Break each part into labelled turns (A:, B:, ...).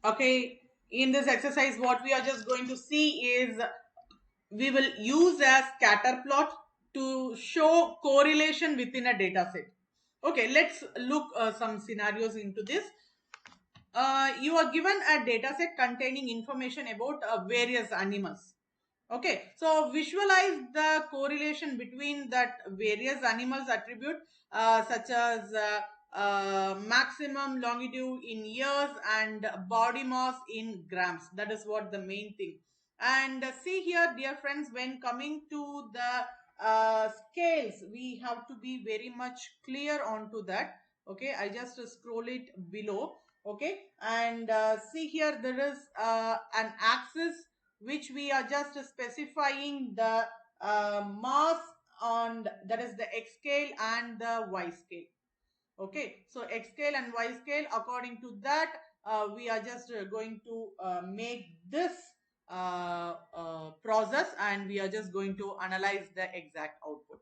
A: Okay, in this exercise, what we are just going to see is we will use a scatter plot to show correlation within a data set. Okay, let's look some scenarios into this. You are given a data set containing information about various animals. Okay, so visualize the correlation between that various animals attribute such as maximum longitude in years and body mass in grams. That is what the main thing. And see here, dear friends, when coming to the scales, we have to be very much clear onto that. Okay, I just scroll it below. Okay, and see here, there is an axis which we are just specifying the mass on that is the x scale and the y scale. Okay, so x scale and y scale, according to that we are just going to make this process, and we are just going to analyze the exact output.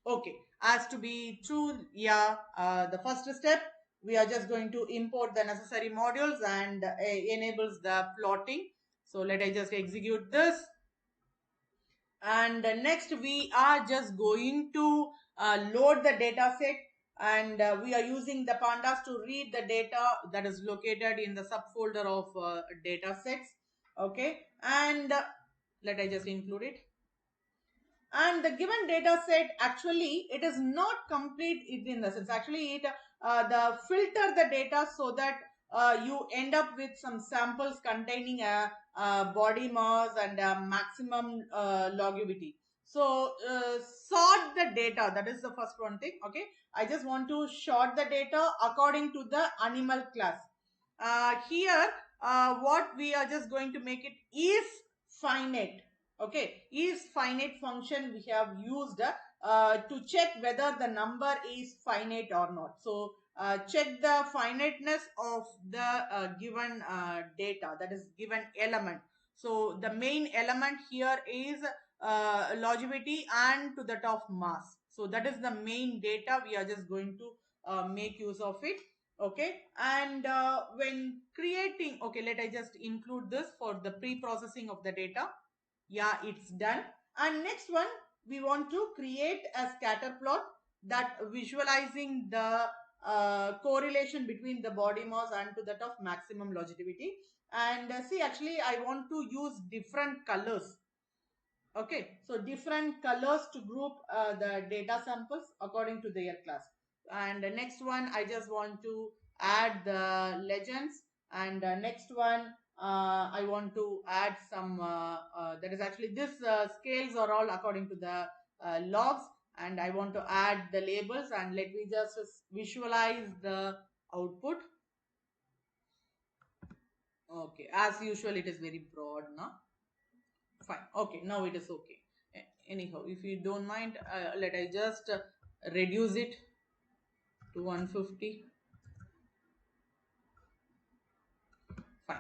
A: Okay, as to be true, yeah, the first step, we are just going to import the necessary modules and enables the plotting. So let I just execute this. And next we are just going to load the data set, and we are using the pandas to read the data that is located in the subfolder of data sets. Okay, and let I just include it. And the given data set, actually it is not complete in the sense, actually it the filter the data so that you end up with some samples containing a body mass and a maximum longevity. So sort the data, that is the first one thing. Okay, I just want to sort the data according to the animal class. Here what we are just going to make it is finite. Okay, is finite function we have used to check whether the number is finite or not. So check the finiteness of the given data, that is given element. So the main element here is longevity and to that of mass. So that is the main data we are just going to make use of it. Okay, and when creating, okay, let I just include this for the pre-processing of the data. Yeah, it's done. And next one, we want to create a scatter plot that visualizing the correlation between the body mass and to that of maximum longevity. And see, actually I want to use different colors. Okay, so different colors to group the data samples according to their class. And the next one, I just want to add the legends. And next one, I want to add some that is actually this scales are all according to the logs, and I want to add the labels. And let me just visualize the output. Okay, as usual it is very broad now. Fine. Okay, now it is okay. Anyhow, if you don't mind, let I just reduce it to 150. Fine.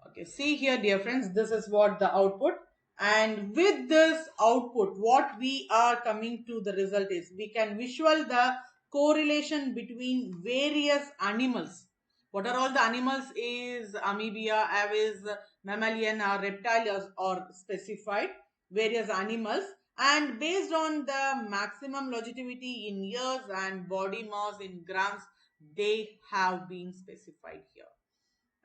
A: Okay, see here, dear friends, this is what the output. And with this output, what we are coming to the result is we can visual the correlation between various animals. What are all the animals is amoeba, aves, mammalian or reptiles or specified various animals, and based on the maximum longevity in years and body mass in grams, they have been specified here.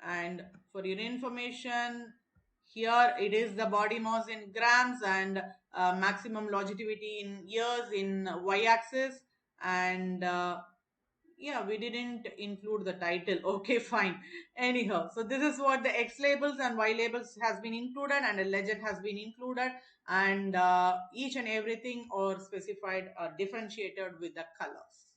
A: And for your information, here it is the body mass in grams and maximum longevity in years in y-axis. And yeah, we didn't include the title. Okay, fine. Anyhow, so this is what the x labels and y labels has been included, and a legend has been included, and each and everything or specified differentiated with the colors.